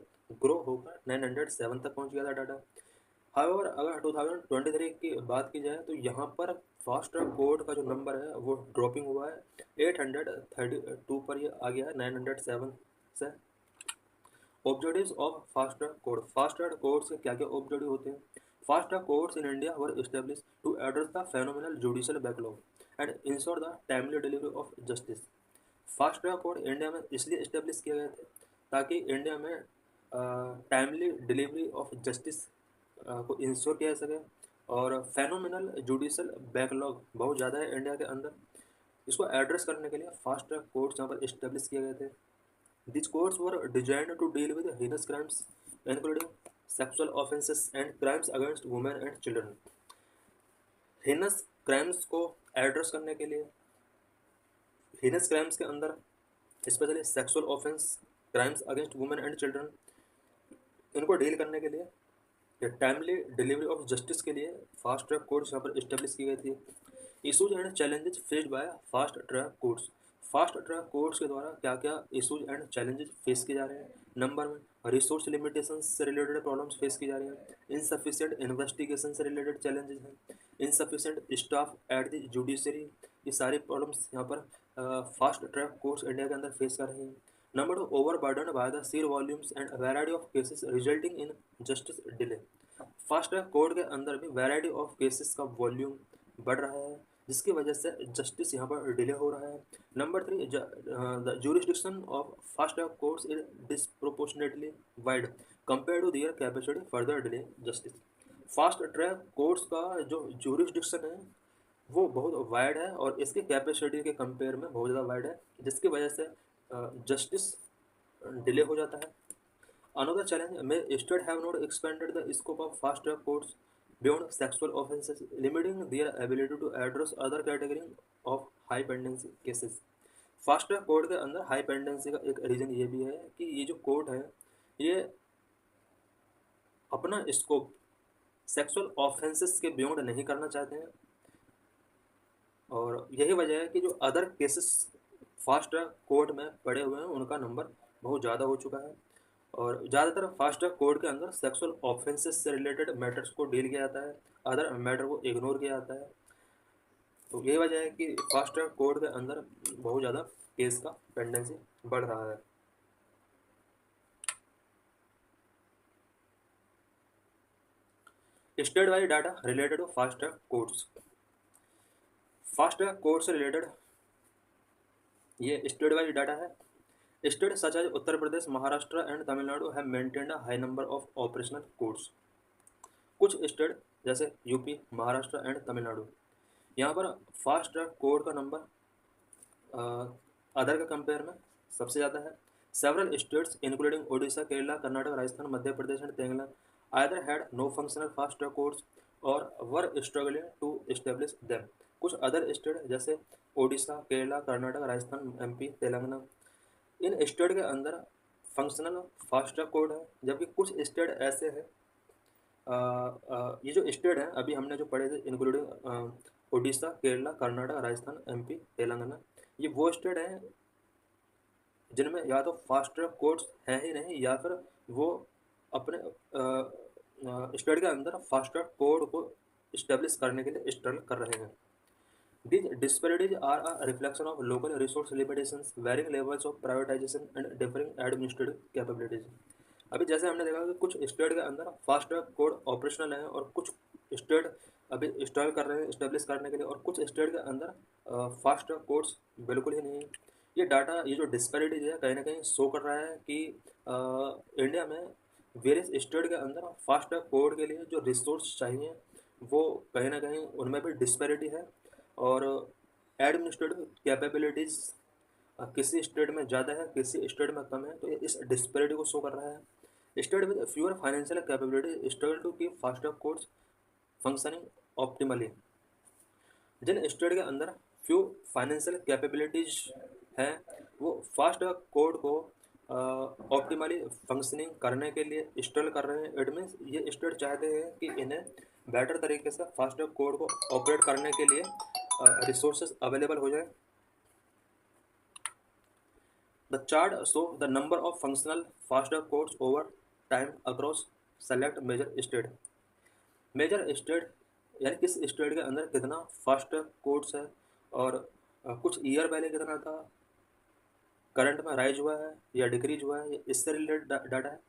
ग्रो होकर 907 तक पहुंच गया था डाटा। हाउएवर अगर 2023 की बात की जाए तो यहाँ पर फास्ट ट्रैक कोर्ट का जो नंबर है वो ड्रॉपिंग हुआ है, 832 पर ये आ गया है 907 से। Objectives of fast track court. Fast track courts के क्या क्या ऑब्जेक्टिव होते हैं? Fast track courts in India were establish to address the phenomenal judicial backlog and ensure the timely delivery of justice. Fast track court India में इसलिए establish किए गए थे ताकि इंडिया में टाइमली डिलीवरी ऑफ जस्टिस को इंश्योर किया जा सके। और फेनोमेनल जुडिशियल बैकलॉग बहुत ज़्यादा है इंडिया के अंदर, इसको एड्रेस करने के लिए फास्ट ट्रैक कोर्ट्स यहाँ पर इस्टेब्लिश किए गए थे। These courts were designed to deal with heinous crimes, including sexual offenses and crimes against women and children. Heinous crimes को एड्रेस करने के लिए, heinous crimes के अंदर specially sexual offence, crimes against women and children, इनको deal करने के लिए टाइमली डिलीवरी ऑफ जस्टिस के लिए फास्ट ट्रैक कोर्ट्स यहाँ पर इस्टेब्लिश की गई थी। Issues and challenges faced by fast track courts. Fast track courts के द्वारा क्या क्या इशूज एंड चैलेंजेस फेस किए जा रहे हैं? नंबर में रिसोर्स लिमिटेशंस से रिलेटेड प्रॉब्लम्स फेस की जा रही हैं, इनसफिशिएंट इन्वेस्टिगेशन से रिलेटेड चैलेंजेस हैं, insufficient staff at the judiciary, ये सारी प्रॉब्लम्स यहाँ पर फास्ट ट्रैक कोर्ट्स इंडिया के अंदर फेस कर रही हैं। Number 2, over burden by the sheer volumes and variety of cases resulting in justice delay. Fast track court के अंदर भी वैरायटी ऑफ केसेस का वॉल्यूम बढ़ रहा है, जिसकी वजह से जस्टिस यहाँ पर डिले हो रहा है। Number 3, the jurisdiction of fast track courts is disproportionately wide compare to their capacity further delay justice. Fast track courts का जो jurisdiction है वो बहुत वाइड है और इसकी कैपेसिटी के कंपेयर में बहुत ज़्यादा वाइड है, जिसकी वजह से जस्टिस डिले हो जाता है। अनदर चैलेंज में state have not expanded the scope of fast track courts beyond sexual offences, limiting their ability to address other category of high pendency cases. Fast track court के अंदर high pendency का एक reason ये भी है कि ये जो कोर्ट है ये अपना स्कोप सेक्सुअल ऑफेंसेस के बियॉन्ड नहीं करना चाहते हैं, और यही वजह है कि जो other cases fast track court में पड़े हुए हैं उनका नंबर बहुत ज़्यादा हो चुका है। और ज़्यादातर फास्ट ट्रैक कोर्ट के अंदर सेक्सुअल ऑफेंसेस से रिलेटेड मैटर्स को डील किया जाता है, अदर मैटर को इग्नोर किया जाता है। तो यही वजह है कि फास्ट ट्रैक कोर्ट के अंदर बहुत ज़्यादा केस का पेंडेंसी बढ़ रहा है। State wise data related to fast track courts. Fast track court से रिलेटेड ये स्टेट वाइज डाटा है। State such as Uttar Pradesh, Maharashtra and Tamil Nadu have maintained a high number of operational courts. कुछ स्टेट जैसे यूपी, महाराष्ट्र एंड तमिलनाडु, यहाँ पर फास्ट ट्रैक कोर्ट का number other के compare में सबसे ज़्यादा है। Several states including Odisha, Kerala, Karnataka, Rajasthan, Madhya Pradesh and Telangana either had no functional fast track courts और were struggling to establish them. कुछ अदर स्टेट जैसे ओडिशा, केरला, कर्नाटक, राजस्थान, एमपी, तेलंगाना, इन स्टेट के अंदर फंक्शनल फास्ट ट्रैक कोर्ट है, जबकि कुछ स्टेट ऐसे हैं, ये जो स्टेट हैं अभी हमने जो पढ़े थे इंक्लूडिंग ओडिशा, केरला, कर्नाटक, राजस्थान, एमपी, तेलंगाना, ये वो स्टेट हैं जिनमें या तो फास्ट ट्रैक कोर्ट्स हैं ही नहीं या फिर वो अपने स्टेट के अंदर फास्ट ट्रैक कोर्ट को इस्टेब्लिश करने के लिए स्ट्रगल कर रहे हैं। These disparities are a reflection of local resource limitations, varying levels of privatization and differing administrative capabilities. अभी जैसे हमने देखा कि कुछ स्टेट के अंदर फास्ट ट्रैक कोर्ट ऑपरेशनल हैं और कुछ स्टेट अभी स्ट्रगल कर रहे हैं इस्टेब्लिश करने के लिए, और कुछ स्टेट के अंदर फास्ट ट्रैक कोर्ट्स बिल्कुल ही नहीं है। ये डाटा, ये जो डिस्पैरिटीज है कहीं ना कहीं शो कर रहा है कि इंडिया में वेरियस स्टेट के अंदर फास्ट ट्रैक कोर्ट के लिए जो रिसोर्स चाहिए वो कहीं ना कहीं उनमें भी डिस्पैरिटी है, और एडमिनिस्ट्रेटिव कैपेबिलिटीज़ किसी स्टेट में ज़्यादा है, किसी स्टेट में कम है, तो ये इस डिस्पैरिटी को शो कर रहा है। State with fewer financial capability struggle to keep fast track courts functioning optimally. जिन स्टेट के अंदर फ्यू फाइनेंशियल कैपेबिलिटीज हैं वो फास्ट कोड को ऑप्टिमली फंक्शनिंग करने के लिए इंस्टॉल कर रहे हैं। इट मीन्स ये स्टेट चाहते हैं कि इन्हें बेटर तरीके से फास्ट कोड को ऑपरेट करने के लिए रिसोर्सेज अवेलेबल हो जाए। The chart show the number of functional fast codes over time across select major state. Major state यानी किस स्टेट के अंदर कितना फास्ट कोड्स है और कुछ ईयर पहले कितना था, करंट में राइज हुआ है या डिक्रीज हुआ है, इससे रिलेटेड डाटा है।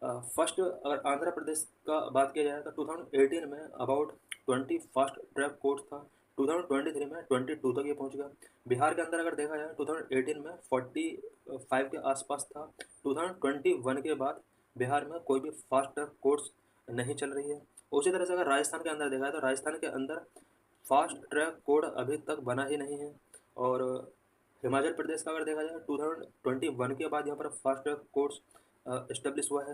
फर्स्ट अगर आंध्र प्रदेश का बात किया जाए तो 2018 में अबाउट 20 फास्ट ट्रैक कोड्स था, 2023 में 22 तक ये पहुंच गया। बिहार के अंदर अगर देखा जाए 2018 में 45 के आसपास था, 2021 के बाद बिहार में कोई भी फास्ट ट्रैक कोड्स नहीं चल रही है। उसी तरह से अगर राजस्थान के अंदर देखा जाए तो राजस्थान के अंदर फास्ट ट्रैक कोड अभी तक बना ही नहीं है। और हिमाचल प्रदेश का अगर देखा जाए 2021 के बाद यहाँ पर फास्ट ट्रैक कोड्स इस्टेब्लिश हुआ है।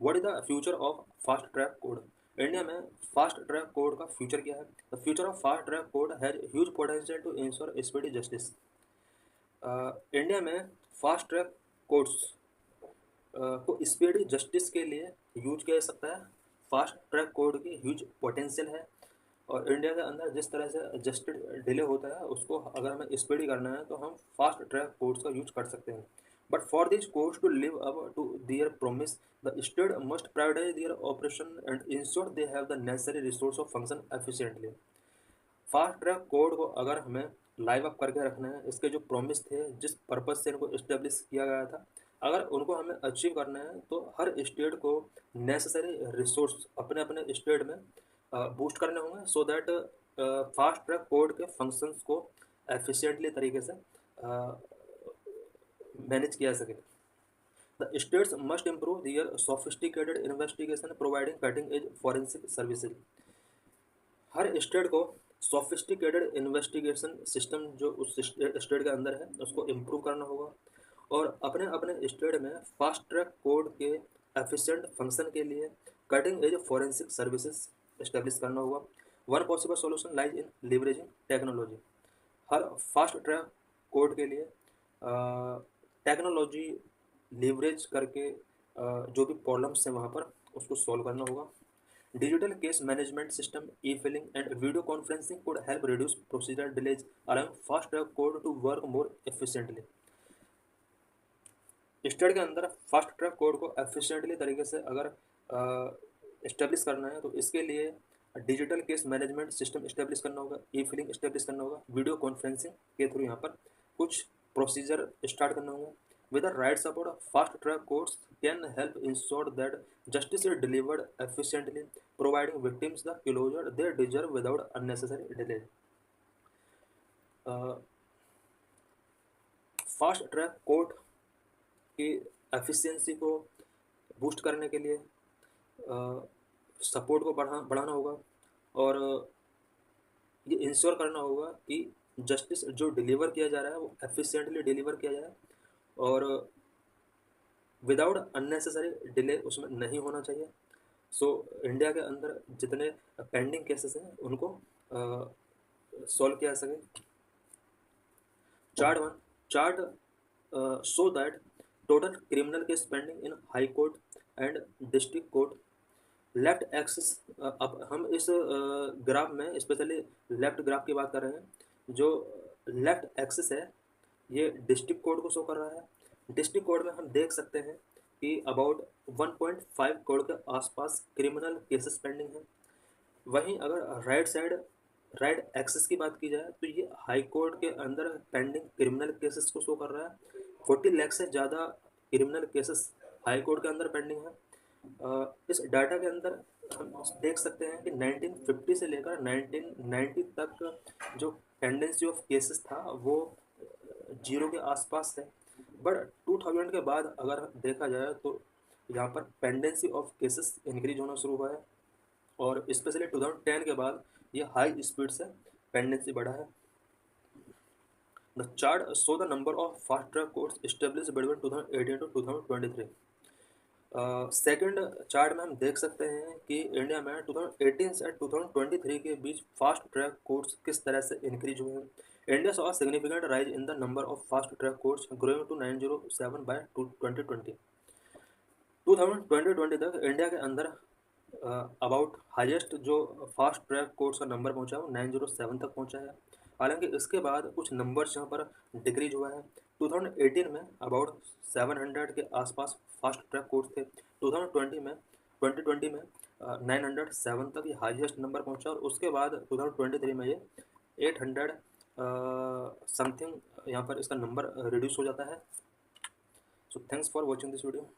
What is the future of fast track code? India में फास्ट ट्रैक कोड का फ्यूचर क्या है? The future of fast track code has huge potential to ensure speedy justice. India में fast track codes को speedy justice के लिए use किया जा सकता है। फास्ट ट्रैक कोड की ह्यूज पोटेंशियल है और इंडिया के अंदर जिस तरह से जस्टिस डिले होता है उसको अगर हमें स्पीडी करना है तो हम फास्ट ट्रैक कोड्स का यूज कर सकते हैं। But for this codes to live up to their promise the state must prioritise their operation and ensure they have the necessary resource of function efficiently. Fast track code को अगर हमें live up करके रखना है, इसके जो promise थे जिस पर्पज से इनको इस्टेब्लिश किया गया था, अगर उनको हमें अचीव करना है तो हर स्टेट को नेसेसरी रिसोर्स अपने अपने स्टेट में बूस्ट करने होंगे so that fast track code के फंक्शंस को एफिशिएंटली तरीके से मैनेज किया सके। The states must improve their sophisticated investigation providing cutting edge forensic services. हर स्टेट को सोफिस्टिकेटेड इन्वेस्टिगेशन सिस्टम जो उस स्टेट के अंदर है उसको इम्प्रूव करना होगा और अपने अपने स्टेट में फास्ट ट्रैक कोड के एफिशिएंट फंक्शन के लिए cutting edge forensic services establish करना होगा। One possible solution lies in leveraging technology. Her fast track code के लिए टेक्नोलॉजी लिवरेज करके जो भी प्रॉब्लम्स हैं वहाँ पर उसको सॉल्व करना होगा। Digital case management system, E filling and video conferencing could help reduce procedural delays, allowing fast track code to work more efficiently। State के अंदर फास्ट ट्रैक कोड को एफिशिएंटली तरीके से अगर इस्टेब्लिश करना है तो इसके लिए digital case management system establish करना होगा, ई फिलिंग इस्टेब्लिश करना होगा, वीडियो कॉन्फ्रेंसिंग के थ्रू यहाँ पर कुछ प्रोसीजर स्टार्ट करना होगा। With the right support, fast track courts can help ensure that justice is delivered efficiently, providing victims the closure they deserve without unnecessary delay। Fast track court की efficiency को boost करने के लिए support को बढ़ाना होगा और ये इंश्योर करना होगा कि जस्टिस जो डिलीवर किया जा रहा है वो एफिशिएंटली डिलीवर किया जाए और विदाउट अननेसेसरी डिले उसमें नहीं होना चाहिए। सो इंडिया के अंदर जितने पेंडिंग केसेस हैं उनको सॉल्व किया जा सके। Chart show that total criminal case pending in high court and district court. Left axis, अब हम इस ग्राफ में स्पेशली लेफ्ट ग्राफ की बात कर रहे हैं। जो लेफ्ट एक्सिस है ये डिस्ट्रिक्ट कोड को शो कर रहा है। डिस्ट्रिक्ट कोड में हम देख सकते हैं कि अबाउट 1.5 करोड़ के आसपास क्रिमिनल केसेस पेंडिंग हैं। वहीं अगर राइट एक्सेस की बात की जाए तो ये हाई कोर्ट के अंदर पेंडिंग क्रिमिनल केसेस को शो कर रहा है। 40 लाख से ज़्यादा क्रिमिनल केसेस हाई कोर्ट के अंदर पेंडिंग है। इस डाटा के अंदर हम देख सकते हैं कि 1950 से लेकर 1990 तक जो टेंडेंसी ऑफ केसेस था वो 0 के आसपास है। बट 2000 के बाद अगर देखा जाए तो यहाँ पर पेंडेंसी ऑफ केसेस इंक्रीज होना शुरू हुआ है और स्पेशली 2010 के बाद ये हाई स्पीड से पेंडेंसी बढ़ा है। The chart show the number of fast track courts established between 2018 to 2023। Second chart में हम देख सकते हैं कि इंडिया में 2018 से 2023 के बीच फास्ट ट्रैक कोर्ट्स किस तरह से इंक्रीज हुए हैं। India saw significant rise in the number of fast track courts growing to 907 by 2020। 2020 तक इंडिया के अंदर अबाउट हाईएस्ट जो फास्ट ट्रैक कोर्ट्स का नंबर पहुंचा वो 907 तक पहुंचा है। हालांकि इसके बाद कुछ नंबर्स यहाँ पर डिक्रीज हुआ है। 2018 में अबाउट 700 के आसपास फास्ट ट्रैक कोर्ट्स थे। 2020 में 907 तक ये हाईएस्ट नंबर पहुंचा और उसके बाद 2023 में ये 800 समथिंग यहाँ पर इसका नंबर रिड्यूस हो जाता है। So thanks for watching this video.